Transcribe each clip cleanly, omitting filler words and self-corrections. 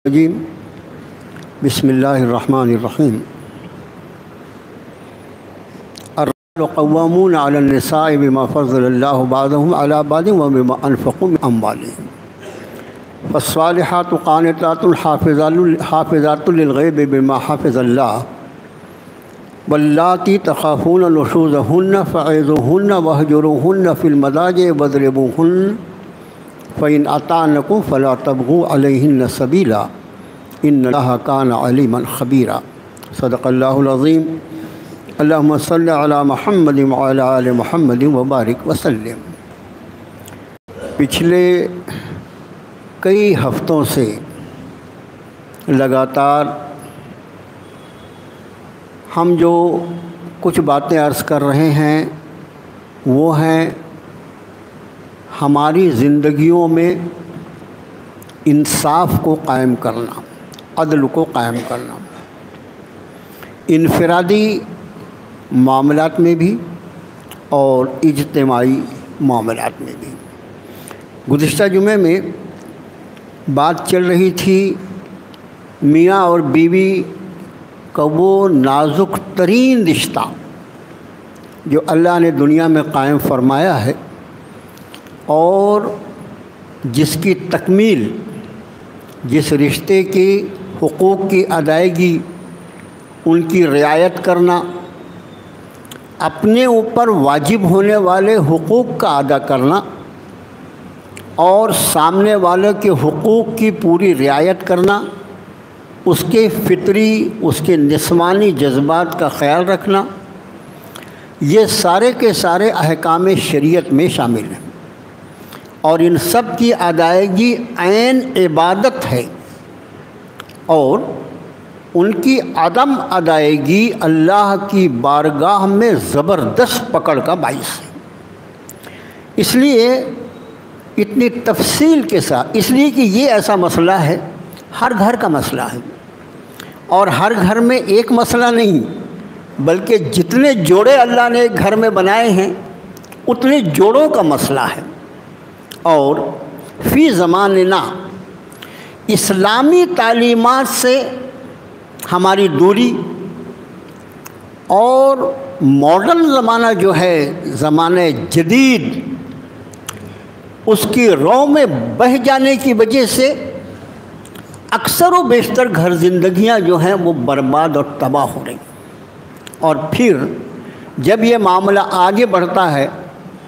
الرجیم بسم اللہ الرحمن الرحیم الرجال قوامون علی النساء بما فضل اللہ بعضهم علی بعض وبما انفقوا من اموالهم فالصالحات قانتات حافظات للغیب بما حفظ اللہ واللاتی تخافون نشوزهن فعظوهن واہجروهن فی المضاجع واضربوهن فإن أطعنكم فلا تبغوا عليهن سبيلا إن الله كان عليما خبيرا صدق الله العظيم اللهم صل على محمد وعلى آل محمد وبارك وسلم۔ پچھلے کئی ہفتوں سے لگاتار ہم جو کچھ باتیں عرض کر رہے ہیں وہ ہیں ہماری زندگیوں میں انصاف کو قائم کرنا، عدل کو قائم کرنا، انفرادی معاملات میں بھی اور اجتماعی معاملات میں بھی۔ گزشتہ جمعے میں بات چل رہی تھی میاں اور بیوی کا وہ نازک ترین رشتہ جو اللہ نے دنیا میں قائم فرمایا ہے اور جس کی تکمیل، جس رشتے کے حقوق کی ادائیگی، ان کی رعایت کرنا، اپنے اوپر واجب ہونے والے حقوق کا ادا کرنا اور سامنے والے کے حقوق کی پوری رعایت کرنا، اس کے فطری، اس کے نسوانی جذبات کا خیال رکھنا، یہ سارے کے سارے احکام شریعت میں شامل ہیں اور ان سب کی ادائیگی عین عبادت ہے اور ان کی عدم ادائیگی اللہ کی بارگاہ میں زبردست پکڑ کا باعث ہے۔ اس لیے اتنی تفصیل کے ساتھ، اس لیے کہ یہ ایسا مسئلہ ہے، ہر گھر کا مسئلہ ہے اور ہر گھر میں ایک مسئلہ نہیں بلکہ جتنے جوڑے اللہ نے ایک گھر میں بنائے ہیں اتنے جوڑوں کا مسئلہ ہے۔ اور فی زماننا اسلامی تعلیمات سے ہماری دوری اور ماڈرن زمانہ جو ہے، زمانہ جدید، اس کی رو میں بہہ جانے کی وجہ سے اکثر و بیشتر گھر زندگیاں جو ہیں وہ برباد اور تباہ ہو رہی ہیں۔ اور پھر جب یہ معاملہ آگے بڑھتا ہے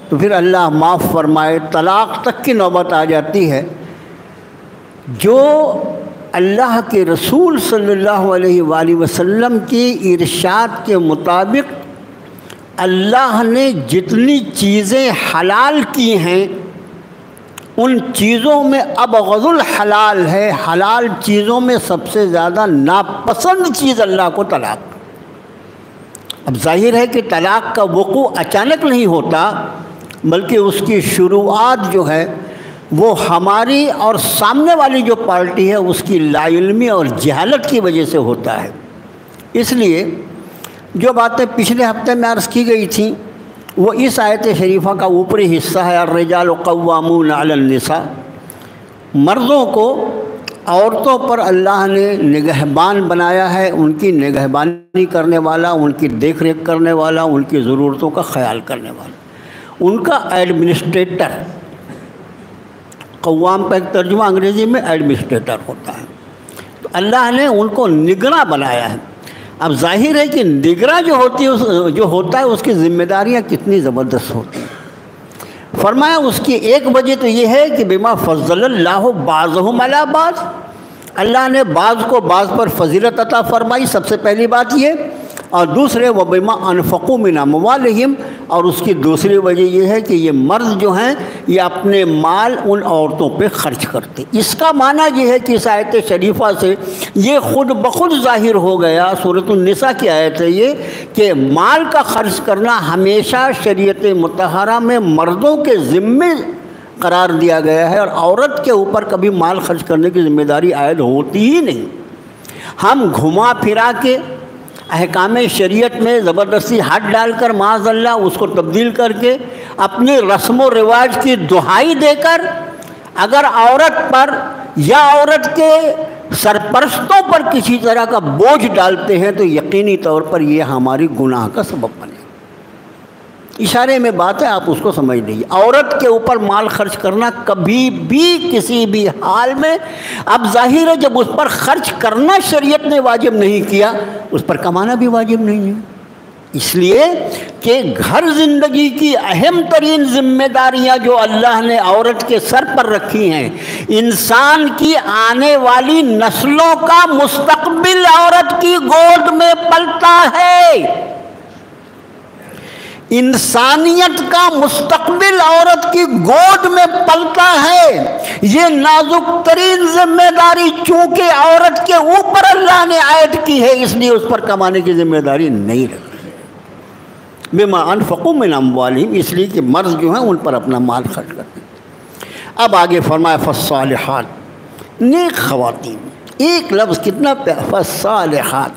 تو پھر اللہ معاف فرمائے طلاق تک کی نوبت آ جاتی ہے۔ جو اللہ کے رسول صلی اللہ علیہ وآلہ وسلم کی ارشاد کے مطابق اللہ نے جتنی چیزیں حلال کی ہیں ان چیزوں میں ابغض الحلال ہے، حلال چیزوں میں سب سے زیادہ ناپسند چیز اللہ کو طلاق۔ اب ظاہر ہے کہ طلاق کا وقوع اچانک نہیں ہوتا بلکہ اس کی شروعات جو ہے وہ ہماری اور سامنے والی جو پارٹی ہے اس کی لا علمی اور جہالت کی وجہ سے ہوتا ہے۔ اس لیے جو باتیں پچھلے ہفتے میں عرض کی گئی تھیں وہ اس آیت شریفہ کا اوپری حصہ ہے، الرجال قوامون علی النساء۔ مردوں کو عورتوں پر اللہ نے نگہبان بنایا ہے، ان کی نگہبانی کرنے والا، ان کی دیکھ ریکھ کرنے والا، ان کی ضرورتوں کا خیال کرنے والا، ان کا ایڈمنسٹریٹر۔ قوام کا ایک ترجمہ انگریزی میں ایڈمنسٹریٹر ہوتا ہے۔ تو اللہ نے ان کو نگراں بنایا ہے۔ اب ظاہر ہے کہ نگراں جو ہوتا ہے اس کی ذمہ داریاں کتنی زبردست ہوتی ہیں۔ فرمایا اس کی ایک وجہ تو یہ ہے کہ بما فضل اللہ بعضهم علی بعض، اللہ نے بعض کو بعض پر فضیلت عطا فرمائی، سب سے پہلی بات یہ، اور دوسرے وبما انفقوا من اموالہم، اور اس کی دوسری وجہ یہ ہے کہ یہ مرد جو ہیں یہ اپنے مال ان عورتوں پہ خرچ کرتے۔ اس کا معنی یہ ہے کہ اس آیت شریفہ سے یہ خود بخود ظاہر ہو گیا، سورۃ النساء کی آیت ہے یہ، کہ مال کا خرچ کرنا ہمیشہ شریعت مطہرہ میں مردوں کے ذمے قرار دیا گیا ہے اور عورت کے اوپر کبھی مال خرچ کرنے کی ذمہ داری عائد ہوتی ہی نہیں۔ ہم گھما پھرا کے احکام شریعت میں زبردستی ہاتھ ڈال کر معاذ اللہ اس کو تبدیل کر کے اپنی رسم و رواج کی دہائی دے کر اگر عورت پر یا عورت کے سرپرستوں پر کسی طرح کا بوجھ ڈالتے ہیں تو یقینی طور پر یہ ہماری گناہ کا سبب بنے. اشارے میں بات ہے، آپ اس کو سمجھ لیجیے. عورت کے اوپر مال خرچ کرنا کبھی بھی کسی بھی حال میں، اب ظاہر ہے جب اس پر خرچ کرنا شریعت نے واجب نہیں کیا، اس پر کمانا بھی واجب نہیں ہے. اس لیے کہ گھر زندگی کی اہم ترین ذمہ داریاں جو اللہ نے عورت کے سر پر رکھی ہیں، انسان کی آنے والی نسلوں کا مستقبل عورت کی گود میں پلتا ہے. انسانیت کا مستقبل عورت کی گود میں پلتا ہے. یہ نازک ترین ذمہ داری چونکہ عورت کے اوپر اللہ نے عائد کی ہے، اس لیے اس پر کمانے کی ذمہ داری نہیں رکھی. بما انفقوا من اموالہم، اس لیے کہ مرد جو ہیں ان پر اپنا مال خرچ کرتے ہیں. اب آگے فرمایا فالصالحات، نیک خواتین. ایک لفظ کتنا فالصالحات.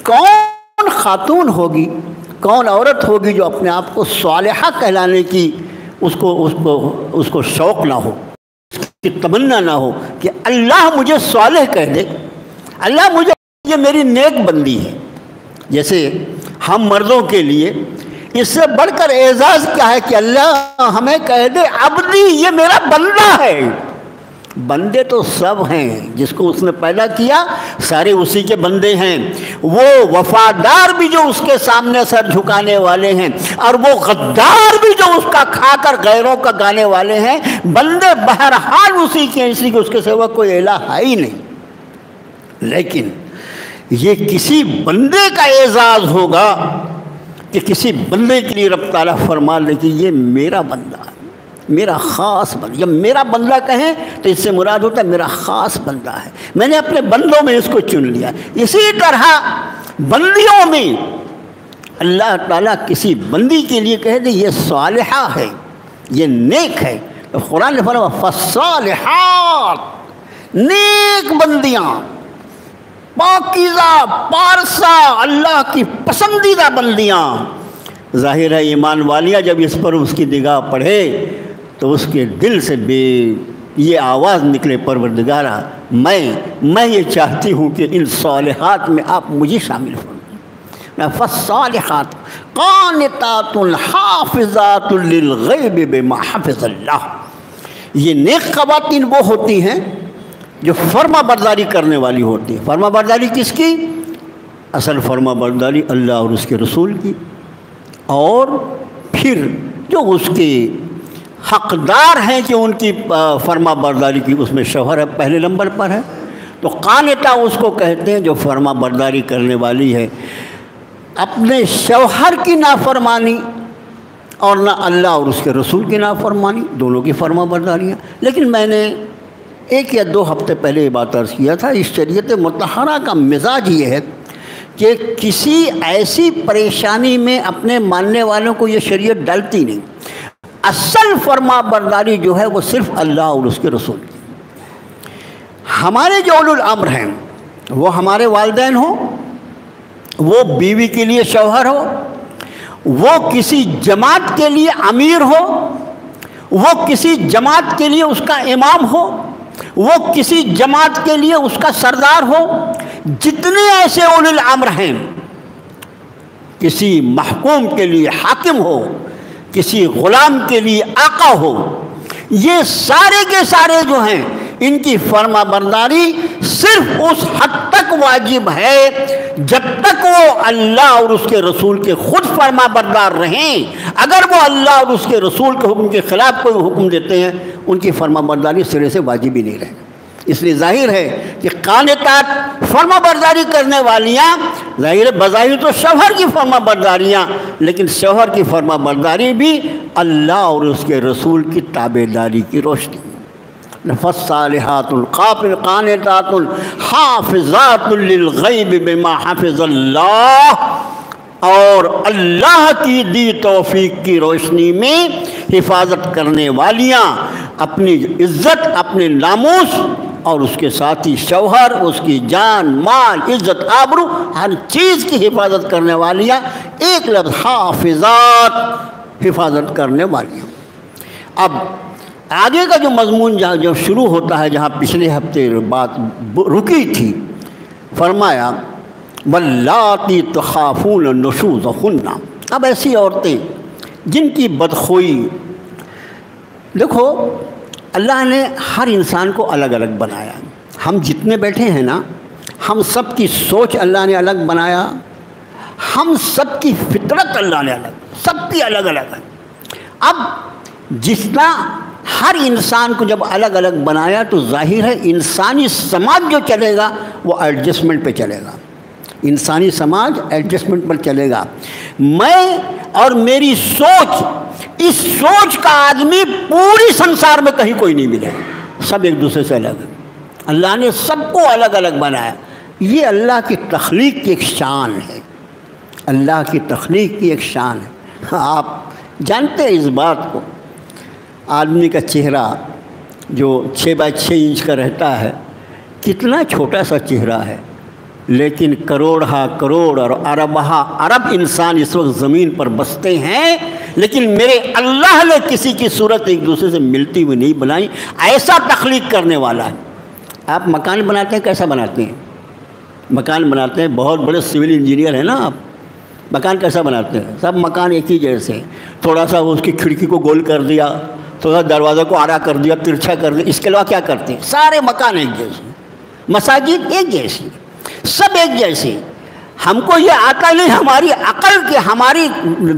کون خاتون ہوگی، کون عورت ہوگی جو اپنے آپ کو صالحہ کہلانے کی اس کو شوق نہ ہو، اس کی تمنا نہ ہو کہ اللہ مجھے صالح کہہ دے، اللہ مجھے، یہ میری نیک بندی ہے. جیسے ہم مردوں کے لیے اس سے بڑھ کر اعزاز کیا ہے کہ اللہ ہمیں کہہ دے عبدی، یہ میرا بندہ ہے. بندے تو سب ہیں، جس کو اس نے پیدا کیا سارے اسی کے بندے ہیں. وہ وفادار بھی جو اس کے سامنے سر جھکانے والے ہیں، اور وہ غدار بھی جو اس کا کھا کر غیروں کا گانے والے ہیں. بندے بہرحال اسی کے، اسی کے، اس کے سوا کوئی الہ ہے ہی نہیں. لیکن یہ کسی بندے کا اعزاز ہوگا کہ کسی بندے کے لیے رب تعالیٰ فرما لے کہ یہ میرا بندہ ہے، میرا خاص بندہ. جب میرا بندہ کہیں تو اس سے مراد ہوتا ہے میرا خاص بندہ ہے، میں نے اپنے بندوں میں اس کو چن لیا. اسی طرح بندیوں میں اللہ تعالیٰ کسی بندی کے لیے کہہ دے یہ صالحہ ہے، یہ نیک ہے. تو قرآن نے فرمایا فالصالحات، نیک بندیاں، پاکیزہ، پارسا، اللہ کی پسندیدہ بندیاں. ظاہر ہے ایمان والیاں جب اس پر اس کی نگاہ پڑھے تو اس کے دل سے یہ آواز نکلے، پروردگارا میں یہ چاہتی ہوں کہ ان صالحات میں آپ مجھے شامل فرمائیں. فالصالحات قانتات حافظات للغیب بما حفظ اللہ. یہ نیک خواتین وہ ہوتی ہیں جو فرما برداری کرنے والی ہوتی ہے. فرما برداری کس کی؟ اصل فرما برداری اللہ اور اس کے رسول کی، اور پھر جو اس کے حقدار ہیں کہ ان کی فرما برداری کی، اس میں شوہر ہے پہلے نمبر پر ہے. تو قانتہ اس کو کہتے ہیں جو فرما برداری کرنے والی ہے. اپنے شوہر کی نافرمانی اور نہ اللہ اور اس کے رسول کی نافرمانی، دونوں کی فرما برداریاں. لیکن میں نے 1 یا 2 ہفتے پہلے یہ بات عرض کیا تھا، اس شریعت مطہرہ کا مزاج یہ ہے کہ کسی ایسی پریشانی میں اپنے ماننے والوں کو یہ شریعت ڈالتی نہیں. اصل فرما برداری جو ہے وہ صرف اللہ اور اس کے رسول کی. ہمارے جو اولو الامر ہیں وہ ہمارے والدین ہوں، وہ بیوی کے لیے شوہر ہو، وہ کسی جماعت کے لیے امیر ہو، وہ کسی جماعت کے لیے اس کا امام ہو، وہ کسی جماعت کے لیے اس کا سردار ہو. جتنے ایسے اولو الامر ہیں، کسی محکوم کے لیے حاکم ہو، کسی غلام کے لیے آقا ہو، یہ سارے کے سارے جو ہیں ان کی فرما برداری صرف اس حد تک واجب ہے جب تک وہ اللہ اور اس کے رسول کے خود فرما بردار رہیں. اگر وہ اللہ اور اس کے رسول کے حکم کے خلاف کوئی حکم دیتے ہیں، ان کی فرما برداری سرے سے واجب ہی نہیں رہے. اس لیے ظاہر ہے کہ قانتات فرما برداری کرنے والیاں، ظاہر بظاہر تو شوہر کی فرما برداریاں، لیکن شوہر کی فرما برداری بھی اللہ اور اس کے رسول کی تابع داری کی روشنی. فالصالحات قانتات حافظات للغیب بما حفظ اللہ، اور اللہ کی دی توفیق کی روشنی میں حفاظت کرنے والیاں، اپنی عزت، اپنے ناموس اور اس کے ساتھی شوہر، اس کی جان، مال، عزت، آبرو، ہر چیز کی حفاظت کرنے والیاں. ایک لفظ حافظات، حفاظت کرنے والیاں. اب آگے کا جو مضمون جو شروع ہوتا ہے، جہاں پچھلے ہفتے بات رکی تھی، فرمایا واللاتی تخافون نشوزہن۔ اب ایسی عورتیں جن کی بدخوئی، دیکھو اللہ نے ہر انسان کو الگ الگ بنایا. ہم جتنے بیٹھے ہیں نا، ہم سب کی سوچ اللہ نے الگ بنایا، ہم سب کی فطرت اللہ نے الگ، سب کی الگ الگ ہے. اب جتنا ہر انسان کو جب الگ الگ بنایا تو ظاہر ہے انسانی سماج جو چلے گا وہ ایڈجسٹمنٹ پہ چلے گا. انسانی سماج ایڈجسٹمنٹ پر چلے گا. میں اور میری سوچ، اس سوچ کا آدمی پوری سنسار میں کہیں کوئی نہیں ملے، سب ایک دوسرے سے الگ ہے. اللہ نے سب کو الگ الگ بنایا. یہ اللہ کی تخلیق کی ایک شان ہے، اللہ کی تخلیق کی ایک شان ہے. آپ جانتے ہیں اس بات کو، آدمی کا چہرہ جو 6x6 انچ کا رہتا ہے، کتنا چھوٹا سا چہرہ ہے، لیکن کروڑہا کروڑ اور اربہا ارب انسان اس وقت زمین پر بستے ہیں، لیکن میرے اللہ نے کسی کی صورت ایک دوسرے سے ملتی ہوئی نہیں بنائی. ایسا تخلیق کرنے والا ہے. آپ مکان بناتے ہیں، کیسا بناتے ہیں؟ مکان بناتے ہیں، بہت بڑے سول انجینئر ہیں نا آپ. مکان کیسا بناتے ہیں؟ سب مکان ایک ہی جیسے، تھوڑا سا اس کی کھڑکی کو گول کر دیا، تھوڑا دروازہ کو آڑا کر دیا، ترچھا کر دیا، اس کے علاوہ کیا کرتے ہیں؟ سارے مکان ایک جیسے، مساجد ایک جیسی، سب ایک جیسے. ہم کو یہ آتا نہیں، ہماری عقل کے، ہماری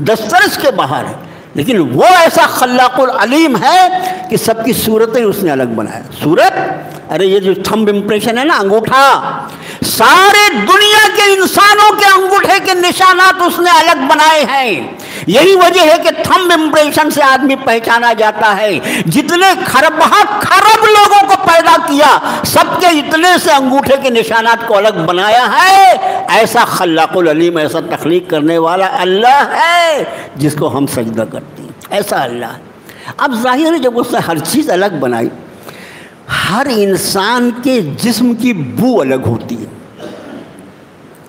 دسترس کے باہر ہے. لیکن وہ ایسا خلاق العلیم ہے کہ سب کی صورتیں اس نے الگ بنایا. صورت، ارے یہ جو تھمب امپریشن ہے نا، انگوٹھا، سارے دنیا کے انسانوں کے انگوٹھے کے نشانات اس نے الگ بنائے ہیں. یہی وجہ ہے کہ تھمب امپریشن سے آدمی پہچانا جاتا ہے. جتنے خرب لوگوں کو پیدا کیا، سب کے اتنے سے انگوٹھے کے نشانات کو الگ بنایا ہے. ایسا خلاق العلیم، ایسا تخلیق کرنے والا اللہ ہے جس کو ہم سجدہ کرتے ہیں. ایسا اللہ ہے. اب ظاہر ہے جب اس نے ہر چیز الگ بنائی، ہر انسان کے جسم کی بو الگ ہوتی ہے.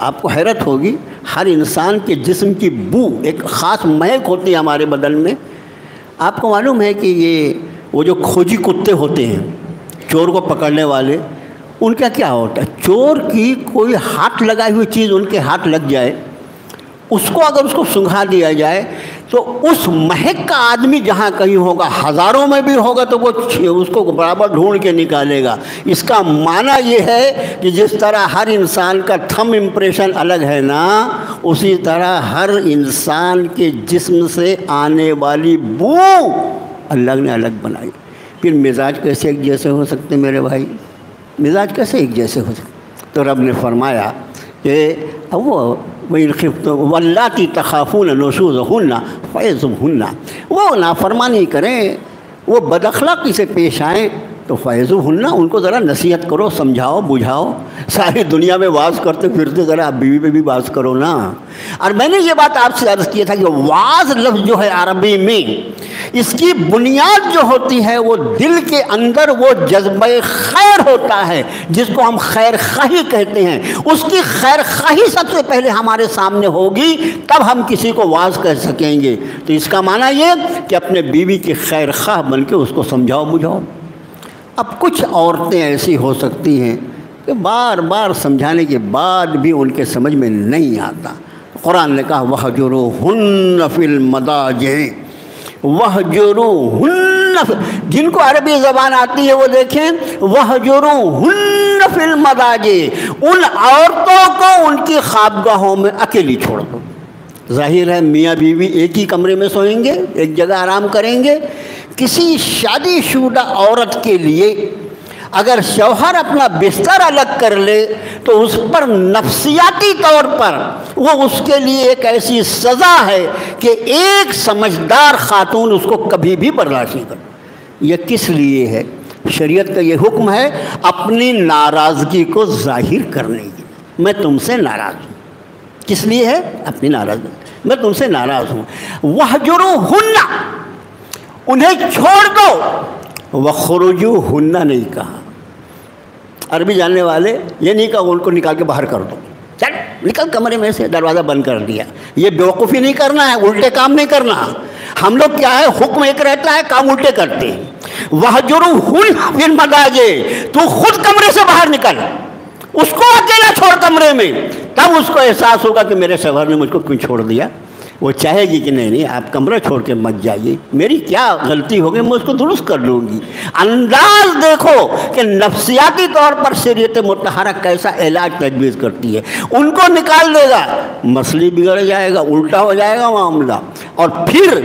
آپ کو حیرت ہوگی، ہر انسان کے جسم کی بو، ایک خاص مہک ہوتی ہے ہمارے بدن میں. آپ کو معلوم ہے کہ وہ جو کھوجی کتے ہوتے ہیں، چور کو پکڑنے والے، ان کا کیا ہوتا ہے؟ چور کی کوئی ہاتھ لگائی ہوئی چیز ان کے ہاتھ لگ جائے، اس کو اگر اس کو سنگھا دیا جائے تو اس مہک کا آدمی جہاں کہیں ہوگا، ہزاروں میں بھی ہوگا، تو وہ اس کو برابر ڈھونڈ کے نکالے گا. اس کا معنی یہ ہے کہ جس طرح ہر انسان کا تھم امپریشن الگ ہے نا، اسی طرح ہر انسان کے جسم سے آنے والی بو اللہ نے الگ بنائی. پھر مزاج کیسے ایک جیسے ہو سکتے میرے بھائی؟ مزاج کیسے ایک جیسے ہو سکتے؟ تو رب نے فرمایا کہ وَإِنْ خِفْتُمْ وَاللَّاتِي تَخَافُونَ نُشُوزَهُنَّ فَعِظُوهُنَّ. وہ نافرمانی کریں، وہ بد اخلاقی سے پیش آئیں تو فَعِظُوهُنَّ، ان کو ذرا نصیحت کرو، سمجھاؤ، بجھاؤ. ساری دنیا میں واز کرتے پھرتے، ذرا آپ بیوی پہ بھی واز کرو نا. اور میں نے یہ بات آپ سے عرض کیا تھا کہ واز لفظ جو ہے عربی میں، اس کی بنیاد جو ہوتی ہے وہ دل کے اندر وہ جذبہ خیر ہوتا ہے جس کو ہم خیر خواہی کہتے ہیں. اس کی خیر خواہی سب سے پہلے ہمارے سامنے ہوگی، تب ہم کسی کو واز کہہ سکیں گے. تو اس کا معنی یہ کہ اپنے بیوی کی خیر خواہ بن کے اس کو سمجھاؤ بجھاؤ. اب کچھ عورتیں ایسی ہو سکتی ہیں کہ بار بار سمجھانے کے بعد بھی ان کے سمجھ میں نہیں آتا. قرآن نے کہا وَهْجُرُوهُنَّ فِي الْمَضَاجِعِ. وَهْجُرُوهُنَّ، جن کو عربی زبان آتی ہے وہ دیکھیں، وَهْجُرُوهُنَّ فِي الْمَضَاجِعِ، ان عورتوں کو ان کی خوابگاہوں میں اکیلی چھوڑ دو. ظاہر ہے میاں بیوی ایک ہی کمرے میں سوئیں گے، ایک جگہ آرام کریں گے. کسی شادی شدہ عورت کے لیے اگر شوہر اپنا بستر الگ کر لے تو اس پر نفسیاتی طور پر وہ اس کے لیے ایک ایسی سزا ہے کہ ایک سمجھدار خاتون اس کو کبھی بھی برداشت نہیں کرے. یہ کس لیے ہے؟ شریعت کا یہ حکم ہے اپنی ناراضگی کو ظاہر کرنے کی. میں تم سے ناراض ہوں. کس لیے ہے؟ اپنی ناراضگی، میں تم سے ناراض ہوں. وَهْجُرُوهُنَّ، انہیں چھوڑ دو. وَخْرُجُوهُنَّ نہیں کہا. عربی جاننے والے یہ نہیں کہا ان کو نکال کے باہر کر دو، چل نکل کمرے میں سے، دروازہ بند کر دیا. یہ بیوقوفی نہیں کرنا ہے، الٹے کام نہیں کرنا. ہم لوگ کیا ہے، حکم ایک رہتا ہے، کام الٹے کرتے ہیں۔ وَهْجُرْهُنَّ فِي الْمَضَاجِعِ، تو خود کمرے سے باہر نکل، اس کو اکیلا چھوڑ کمرے میں، تب اس کو احساس ہوگا کہ میرے شوہر نے مجھ کو کیوں چھوڑ دیا۔ وہ چاہے گی کہ نہیں آپ کمرہ چھوڑ کے مت جائیے، میری کیا غلطی ہوگی، میں اس کو درست کر لوں گی۔ انداز دیکھو کہ نفسیاتی طور پر شریعت مطہرہ کیسا علاج تجویز کرتی ہے۔ ان کو نکال دے گا، مسئلہ بگڑ جائے گا، الٹا ہو جائے گا معاملہ۔ اور پھر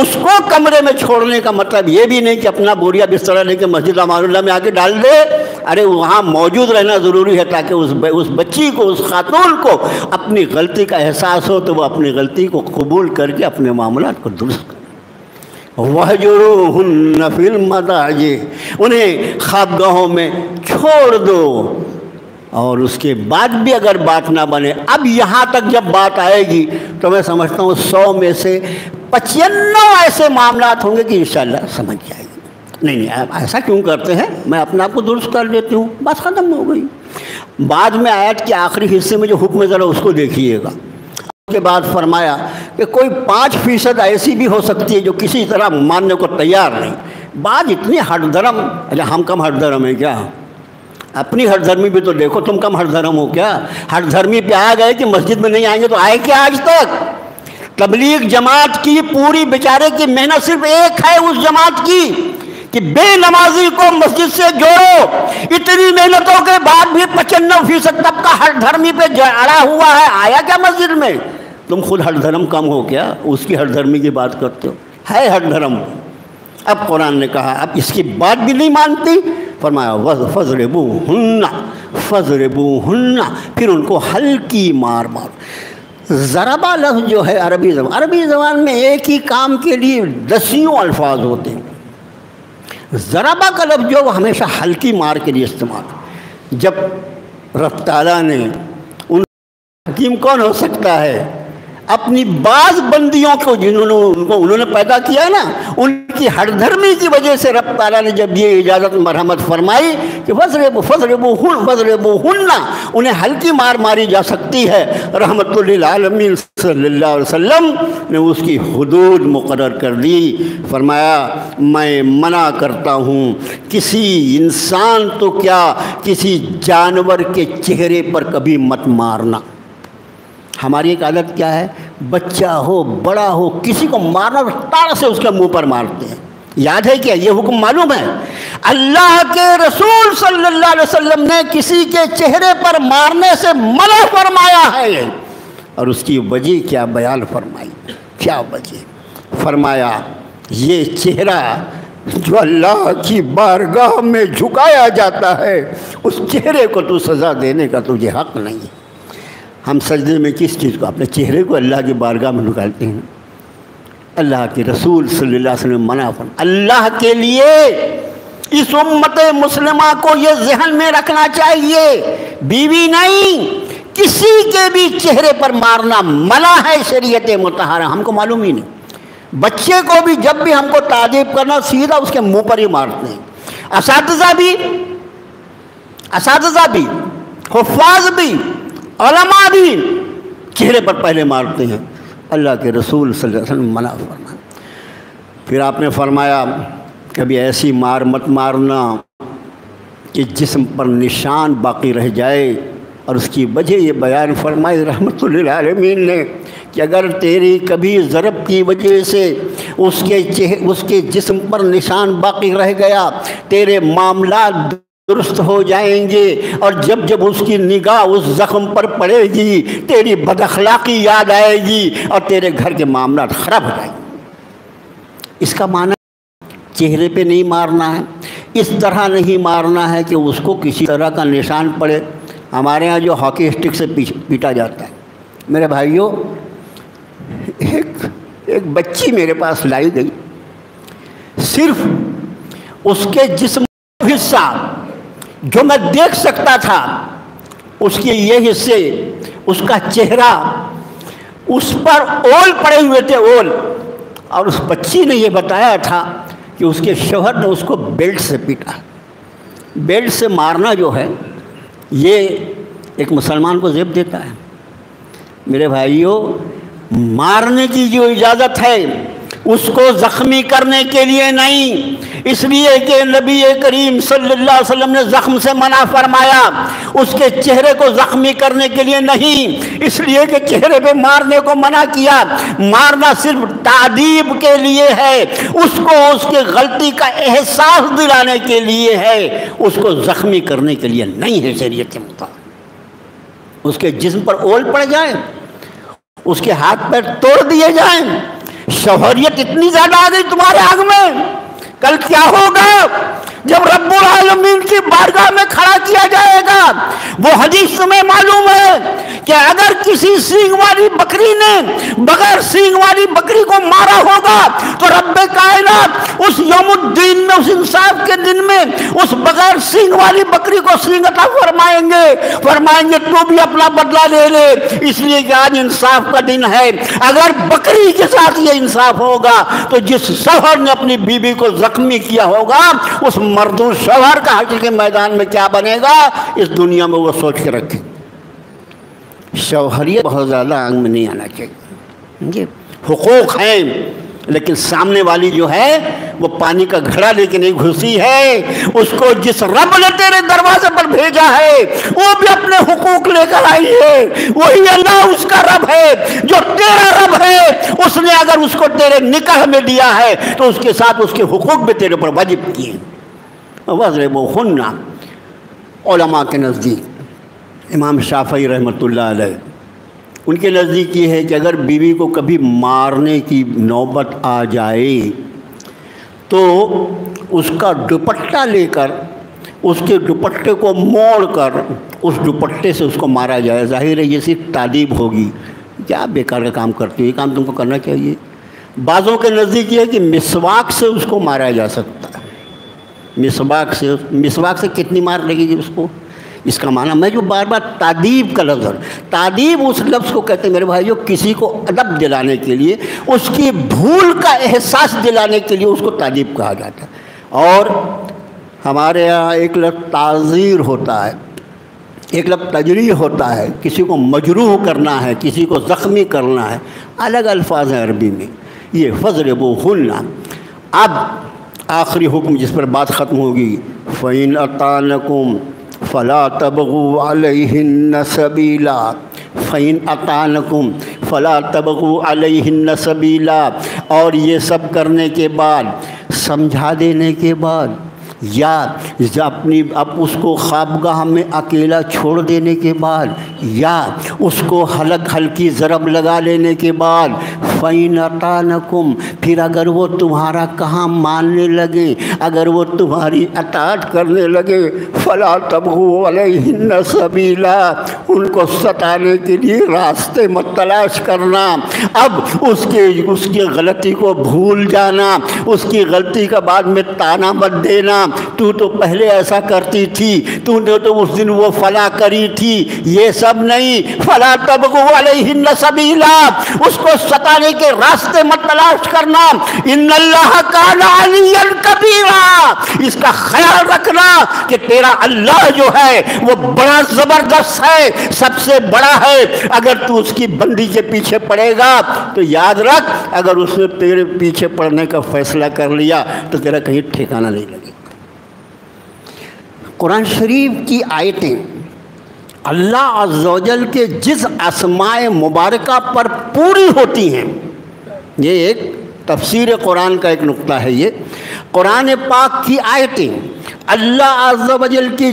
اس کو کمرے میں چھوڑنے کا مطلب یہ بھی نہیں کہ اپنا بوریا بستر لے کے مسجد امان اللہ میں آ کے ڈال دے، ارے وہاں موجود رہنا ضروری ہے تاکہ اس بچی کو، اس خاتون کو اپنی غلطی کا احساس ہو تو وہ اپنی غلطی کو قبول کر کے اپنے معاملات کو درست کرے۔ وَهْجُرُوهُنَّ فِي الْمَضَاجِعِ، انہیں خوابگاہوں میں چھوڑ دو۔ اور اس کے بعد بھی اگر بات نہ بنے، اب یہاں تک جب بات آئے گی تو میں سمجھتا ہوں 100 میں سے 95 ایسے معاملات ہوں گے کہ انشاءاللہ سمجھ جائے گی۔ نہیں آپ ایسا کیوں کرتے ہیں، میں اپنے آپ کو درست کر دیتی ہوں، بات ختم ہو گئی۔ بعد میں آیت کے آخری حصے میں جو حکم ذرا اس کو دیکھیے گا۔ اس کے بعد فرمایا کہ کوئی 5% ایسی بھی ہو سکتی ہے جو کسی طرح ماننے کو تیار نہیں۔ بعض اتنی ہٹ دھرم، اچھا ہم کم ہٹ دھرم ہیں کیا؟ اپنی ہٹ دھرمی بھی تو دیکھو، تم کم ہٹ دھرم ہو کیا؟ ہٹ دھرمی پہ آ گئے کہ مسجد میں نہیں آئیں گے تو آئے کیا آج تک؟ تبلیغ جماعت کی پوری بیچارے کی محنت صرف ایک ہے اس جماعت کی کہ بے نمازی کو مسجد سے جوڑو۔ اتنی محنتوں کے بعد بھی 95% طبقہ ہٹ دھرمی پہ اڑا ہوا ہے، آیا کیا مسجد میں؟ تم خود ہٹ دھرم کم ہو کیا؟ اس کی ہٹ دھرمی کی بات کرتے ہو، ہے ہٹ دھرم۔ اب قرآن نے کہا اب اس کی بات بھی نہیں مانتی، فرمایا فَضْرِبُوهُنَّ، پھر ان کو ہلکی مار مار۔ ضربہ لفظ جو ہے عربی زبان میں ایک ہی کام کے لیے 10 الفاظ ہوتے ہیں۔ ضربہ کا لفظ جو وہ ہمیشہ ہلکی مار کے لیے استعمال۔ جب رب تعالیٰ نے حکیم کون ہو سکتا ہے، اپنی بعض بندیوں کو انہوں نے پیدا کیا نا، ان کی ہٹ دھرمی کی وجہ سے رب تعالیٰ نے جب یہ اجازت مرحمت فرمائی کہ فَضْرِبُوهُنَّ، انہیں ہلکی مار ماری جا سکتی ہے، رحمت للعالمین صلی اللہ علیہ وسلم نے اس کی حدود مقرر کر دی۔ فرمایا میں منع کرتا ہوں کسی انسان تو کیا کسی جانور کے چہرے پر کبھی مت مارنا۔ ہماری ایک عادت کیا ہے، بچہ ہو بڑا ہو کسی کو مارنا تار سے اس کے منہ پر مارتے ہیں۔ یاد ہے کیا یہ حکم معلوم ہے؟ اللہ کے رسول صلی اللہ علیہ وسلم نے کسی کے چہرے پر مارنے سے منع فرمایا ہے، اور اس کی وجہ کیا بیان فرمائی، کیا وجہ فرمایا؟ یہ چہرہ جو اللہ کی بارگاہ میں جھکایا جاتا ہے، اس چہرے کو تو سزا دینے کا تجھے حق نہیں ہے۔ ہم سجدے میں کس چیز کو، اپنے چہرے کو اللہ کی بارگاہ میں نکالتے ہیں۔ اللہ کے رسول صلی اللہ علیہ وسلم منع فرمایا۔ اللہ کے لیے اس امت مسلمہ کو یہ ذہن میں رکھنا چاہیے، بیوی نہیں کسی کے بھی چہرے پر مارنا منع ہے شریعت مطہرہ، ہم کو معلوم ہی نہیں۔ بچے کو بھی جب بھی ہم کو تعریف کرنا سیدھا اس کے منہ پر ہی مارتے ہیں۔ اساتذہ بھی، حفاظ بھی، علماء بھی چہرے پر پہلے مارتے ہیں۔ اللہ کے رسول صلی اللہ علیہ وسلم منع فرمایا۔ پھر آپ نے فرمایا کبھی ایسی مار مت مارنا کہ جسم پر نشان باقی رہ جائے، اور اس کی وجہ یہ بیان فرمائی رحمت للعالمین نے کہ اگر تیری کبھی ضرب کی وجہ سے اس کے جسم پر نشان باقی رہ گیا، تیرے معاملات درست ہو جائیں گے، اور جب اس کی نگاہ اس زخم پر پڑے گی تیری بد اخلاقی یاد آئے گی اور تیرے گھر کے معاملات خراب ہو جائیں گے۔ اس کا معنی چہرے پہ نہیں مارنا ہے، اس طرح نہیں مارنا ہے کہ اس کو کسی طرح کا نشان پڑے۔ ہمارے ہاں جو ہاکی اسٹک سے پیٹا جاتا ہے، میرے بھائیوں ایک بچی میرے پاس لائی گئی، صرف اس کے جسم کا حصہ جو میں دیکھ سکتا تھا، اس کے یہ حصے، اس کا چہرہ، اس پر اول پڑے ہوئے تھے، اول، اور اس بچی نے یہ بتایا تھا کہ اس کے شوہر نے اس کو بیلٹ سے پیٹا۔ بیلٹ سے مارنا جو ہے یہ ایک مسلمان کو زیب دیتا ہے۔ میرے بھائیوں مارنے کی جو اجازت ہے اس کو زخمی کرنے کے لیے نہیں، اس لیے کہ نبی کریم صلی اللہ علیہ وسلم نے زخم سے منع فرمایا، اس کے چہرے کو زخمی کرنے کے لیے نہیں، اس لیے کہ چہرے پہ مارنے کو منع کیا۔ مارنا صرف تعذیب کے لیے ہے، اس کو اس کے غلطی کا احساس دلانے کے لیے ہے، اس کو زخمی کرنے کے لیے نہیں ہے شریعت کے مطابق۔ اس کے جسم پر اول پڑ جائے، اس کے ہاتھ پیر توڑ دیے جائیں، شوہریت اتنی زیادہ آ گئی تمہارے آگ میں، کل کیا ہوگا جب رب العالمین کی بارگاہ میں کھڑا کیا جائے گا؟ وہ حدیث میں معلوم ہے کہ اگر کسی سینگ والی بکری نے بغیر سینگ والی بکری کو مارا ہوگا تو رب کائنات اس یوم الدین میں، اس انصاف کے دن میں، اس بغیر سینگ والی بکری کو سینگ عطا فرمائیں گے تو بھی اپنا بدلہ لے لے، اس لیے کہ آج انصاف کا دن ہے۔ اگر بکری کے ساتھ یہ انصاف ہوگا تو جس شوہر نے اپنی بیوی کو زخمی کیا ہوگا، اس مردوں شوہر کا حشر کے میدان میں کیا بنے گا، اس دنیا میں وہ سوچ کے رکھے۔ شوہریت بہت زیادہ آنگ میں نہیں آنا چاہیے، حقوق ہیں، لیکن سامنے والی جو ہے وہ پانی کا گھڑا لے کے نہیں گھسی ہے، اس کو جس رب نے تیرے دروازے پر بھیجا ہے وہ بھی اپنے حقوق لے کر آئی ہے، وہی اللہ اس کا رب ہے جو تیرا رب ہے، اس نے اگر اس کو تیرے نکاح میں دیا ہے تو اس کے ساتھ اس کے حقوق بھی تیرے پر واجب کیے۔ وَاضْرِبُوهُنَّ علماء کے نزدیک، امام شافعی رحمۃ اللہ علیہ، ان کے نزدیک یہ ہے کہ اگر بیوی کو کبھی مارنے کی نوبت آ جائے تو اس کا دوپٹہ لے کر، اس کے دوپٹے کو موڑ کر اس دوپٹے سے اس کو مارا جائے۔ ظاہر ہے یہ صرف تعذیب ہوگی، کیا بیکار کا کام کرتی ہو، یہ کام تم کو کرنا چاہیے۔ بعضوں کے نزدیک یہ ہے کہ مسواک سے اس کو مارا جا سکتا ہے، مسواک سے کتنی مار لگے گی اس کو؟ اس کا معنی میں جو بار بار تعذیب کا لفظ، تعذیب اس لفظ کو کہتے ہیں میرے بھائیو، کسی کو ادب دلانے کے لیے، اس کی بھول کا احساس دلانے کے لیے اس کو تعذیب کہا جاتا ہے۔ اور ہمارے یہاں ایک لفظ تعزیر ہوتا ہے، ایک لفظ تجریح ہوتا ہے، کسی کو مجروح کرنا ہے، کسی کو زخمی کرنا ہے، الگ الفاظ ہیں عربی میں۔ یہ فَاضْرِبُوهُنَّ۔ اب آخری حکم جس پر بات ختم ہوگی، فَإِنْ أَطَعْنَكُمْ فَلَا تَبْغُوا عَلَيْهِنَّ سَبِيلًا، فَإِنْ أَطَعْنَكُمْ فَلَا تَبْغُوا عَلَيْهِنَّ سَبِيلًا۔ اور یہ سب کرنے کے بعد، سمجھا دینے کے بعد، یا اپنی اب اس کو خوابگاہ میں اکیلا چھوڑ دینے کے بعد، یا اس کو ہلکی ضرب لگا لینے کے بعد، فَإِنْ أَطَعْنَكُمْ، پھر اگر وہ تمہارا کہاں ماننے لگے، اگر وہ تمہاری اطاعت کرنے لگے، فَلَا تَبْغُوا عَلَيْهِنَّ سَبِيلًا، ان کو ستانے کے لیے راستے مت تلاش کرنا۔ اب اس کی غلطی کو بھول جانا، اس کی غلطی کا بعد میں تانا مت دینا، تو پہلے ایسا کرتی تھی، تو نے تو اس دن وہ فلا کری تھی، یہ سب نہیں۔ فَلَا تَبْغُوا عَلَيْهِنَّ سَبِيلًا، اس کو ستانے کے راستے مت تلاش کرنا۔ إِنَّ اللَّهَ كَانَ عَلِيًّا كَبِيرًا، اس کا خیال رکھنا کہ تیرا اللہ جو ہے وہ بڑا زبردست ہے، سب سے بڑا ہے۔ اگر تو اس کی بندی کے پیچھے پڑے گا تو یاد رکھ، اگر اس نے تیرے پیچھے پڑنے کا فیصلہ کر لیا تو تیرا کہیں ٹھکانہ نہیں لگے۔ قرآن شریف کی آیتیں اللہ عز و جل کے جس اسماء مبارکہ پر پوری ہوتی ہیں، یہ ایک تفسیر قرآن کا ایک نقطہ ہے۔ یہ قرآن پاک کی آیتیں اللہ عز و جل کی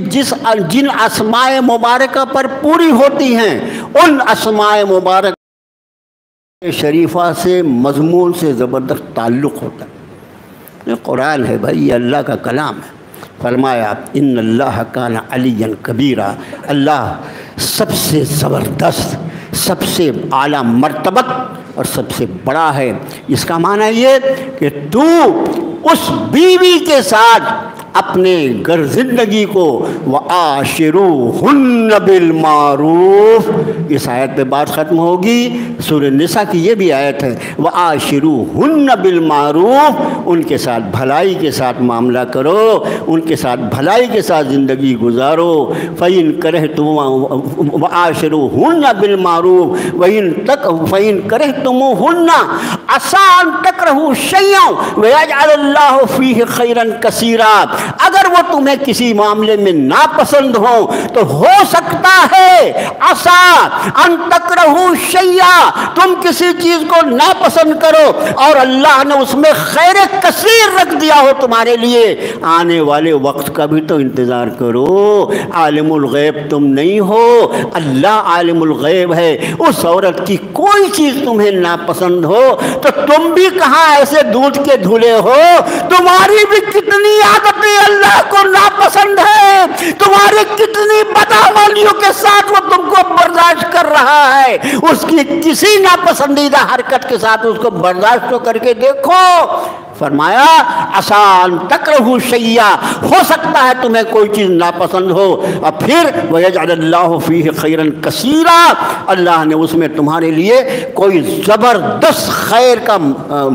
جن اسماء مبارکہ پر پوری ہوتی ہیں، ان اسماء مبارکہ شریفہ سے، مضمون سے زبردست تعلق ہوتا ہے۔ یہ قرآن ہے بھائی، یہ اللہ کا کلام ہے۔ فرمایا ان اللہ کان علیٰ کبیرہ، اللہ سب سے زبردست، سب سے اعلیٰ مرتبت اور سب سے بڑا ہے۔ اس کا معنی یہ کہ تو اس بیوی کے ساتھ اپنے گھر زندگی کو وَعَاشِرُوهُنَّ بِالْمَعْرُوفِ، اس آیت پہ بات ختم ہوگی۔ سورہ نساء کی یہ بھی آیت ہے وَعَاشِرُوهُنَّ بِالْمَعْرُوفِ، ان کے ساتھ بھلائی کے ساتھ معاملہ کرو، ان کے ساتھ بھلائی کے ساتھ زندگی گزارو۔ فَإِن كَرِهْتُمُوهُنَّ وَعَاشِرُوهُنَّ بِالْمَعْرُوفِ فَإِن كَرِهْتُمُوهُنَّ عَسَىٰ أَن تَكْرَهُوا شَيْئًا وَيَجْعَلَ اللَّهُ فِيهِ خَيْرًا كَثِيرًا، اگر وہ تمہیں کسی معاملے میں ناپسند ہو تو ہو سکتا ہے عَسَىٰ أَن تَكْرَهُوا شَيْئًا، تم کسی چیز کو ناپسند کرو اور اللہ نے اس میں خیر کثیر رکھ دیا ہو تمہارے لیے، آنے والے وقت کا بھی تو انتظار کرو۔ عالم الغیب تم نہیں ہو، اللہ عالم الغیب ہے۔ اس عورت کی کوئی چیز تمہیں ناپسند ہو تو تم بھی کہاں ایسے دودھ کے دھلے ہو، تمہاری بھی کتنی عادتیں اللہ کو ناپسند ہے، تمہاری کتنی بدعملیوں کے ساتھ وہ تم کو برداشت کر رہا ہے، اس کی کسی ناپسندیدہ حرکت کے ساتھ اس کو برداشت تو کر کے دیکھو۔ فرمایا عَسَىٰ أَن تَكْرَهُوا شَيْئًا، ہو سکتا ہے تمہیں کوئی چیز ناپسند ہو، اور پھر وَيَجْعَلَ اللَّهُ فِيهِ خَيْرًا كَثِيرًا، اللہ نے اس میں تمہارے لیے کوئی زبردست خیر کا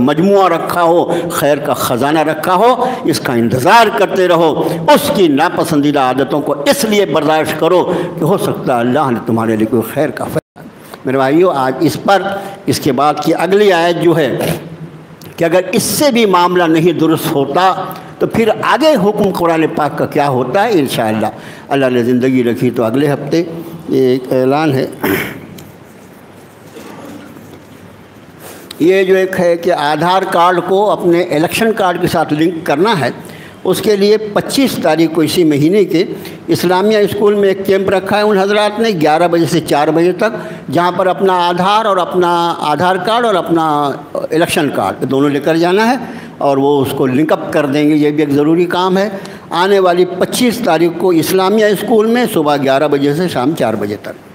مجموعہ رکھا ہو، خیر کا خزانہ رکھا ہو، اس کا انتظار کرتے رہو۔ اس کی ناپسندیدہ عادتوں کو اس لیے برداشت کرو کہ ہو سکتا ہے اللہ نے تمہارے لیے کوئی خیر کا فیصلہ۔ میرے بھائیو، آج اس پر اس کے بعد کی اگلی آیت جو ہے کہ اگر اس سے بھی معاملہ نہیں درست ہوتا تو پھر آگے حکم قرآن پاک کا کیا ہوتا ہے، انشاءاللہ اللہ نے زندگی رکھی تو اگلے ہفتے یہ ایک اعلان ہے، یہ جو ایک ہے کہ آدھار کارڈ کو اپنے الیکشن کارڈ کے ساتھ لنک کرنا ہے، اس کے لیے 25 تاریخ کو اسی مہینے کے اسلامیہ اسکول میں ایک کیمپ رکھا ہے ان حضرات نے 11 بجے سے 4 بجے تک، جہاں پر اپنا آدھار کارڈ اور اپنا الیکشن کارڈ دونوں لے کر جانا ہے اور وہ اس کو لنک اپ کر دیں گے۔ یہ بھی ایک ضروری کام ہے۔ آنے والی 25 تاریخ کو اسلامیہ اسکول میں صبح 11 بجے سے شام 4 بجے تک۔